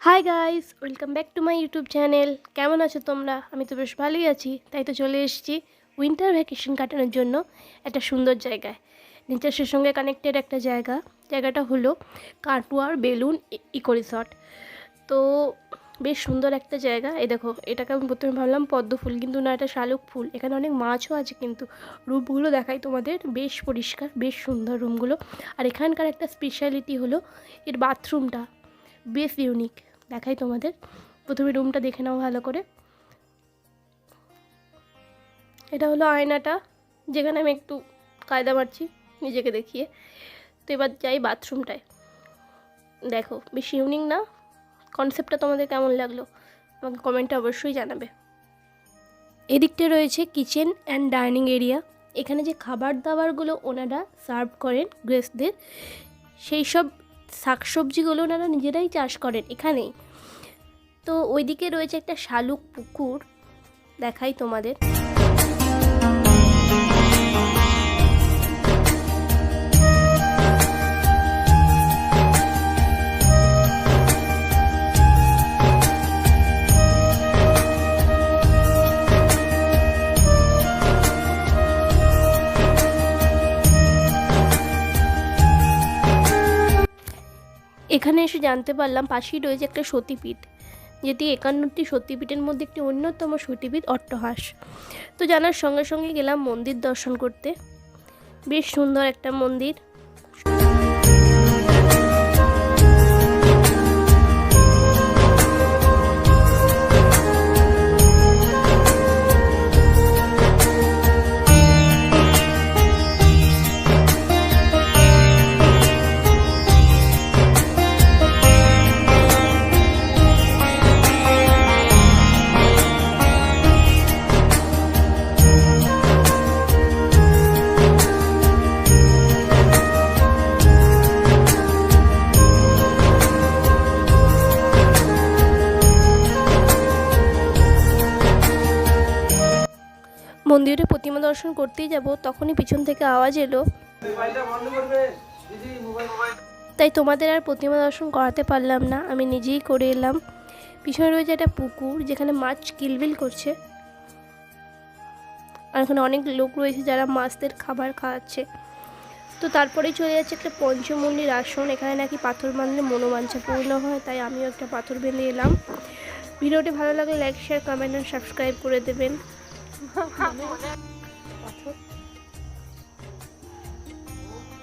Hi guys, welcome back to my YouTube channel. কেমন আছো তোমরা? আমি তো বেশ ভালোই আছি। তাই তো চলে এসেছি উইন্টার ভ্যাকেশন কাটানোর জন্য একটা সুন্দর জায়গায়, নেচারের সঙ্গে কানেক্টেড একটা জায়গাটা হলো কাটোয়ার বেলুন ইকো রিসর্ট। তো বেশ সুন্দর একটা জায়গা। এই দেখো, এটাকে আমি প্রথমে ভাবলাম পদ্ম ফুল, কিন্তু না, এটা শালুক ফুল। এখানে অনেক মাছও আছে, কিন্তু রুমগুলো দেখাই তোমাদের, বেশ পরিষ্কার, বেশ সুন্দর রুমগুলো। আর এখানকার একটা স্পেশালিটি হলো এর বাথরুমটা, বেশ ইউনিক। দেখাই তোমাদের, প্রথমে রুমটা দেখে নাও ভালো করে। এটা হলো আয়নাটা, যেখানে আমি একটু কায়দা মারছি নিজেকে দেখিয়ে। তো এবার যাই বাথরুমটায়। দেখো, বেশ ইউনিক না? কনসেপ্টটা তোমাদের কেমন লাগলো আমাকে কমেন্টে অবশ্যই জানাবে। এদিকটা রয়েছে কিচেন অ্যান্ড ডাইনিং এরিয়া। এখানে যে খাবার দাবারগুলো ওনারা সার্ভ করেন গেস্টদের, সেই সব শাকসবজিগুলো ওনারা নিজেরাই চাষ করেন এখানেই। তো ওইদিকে রয়েছে একটা শালুক পুকুর, দেখাই তোমাদের। এখানে এসে জানতে পারলাম পাশেই রয়েছে একটা সতীপীঠ, যেটি 51টি সতীপীঠের মধ্যে একটি অন্যতম সতীপীঠ অট্টহাস। তো জানার সঙ্গে সঙ্গে গেলাম মন্দির দর্শন করতে। বেশ সুন্দর একটা মন্দির। মন্দিরে প্রতিমা দর্শন করতেই যাব, তখনই পিছন থেকে আওয়াজ এলো। তাই তোমাদের আর প্রতিমা দর্শন করাতে পারলাম না, আমি নিজেই করে এলাম। পিছনে রয়েছে একটা পুকুর, যেখানে মাছ কিলবিল করছে। আর এখানে অনেক লোক রয়েছে যারা মাছদের খাবার খাওয়াচ্ছে। তো তারপরেই চলে যাচ্ছে একটা পঞ্চমুণ্ডির আসন। এখানে নাকি পাথর বাঁধলে মনোবাঞ্ছা পূর্ণ হয়, তাই আমিও একটা পাথর বেঁধে এলাম। ভিডিওটি ভালো লাগলে লাইক, শেয়ার, কমেন্ট আর সাবস্ক্রাইব করে দেবেন।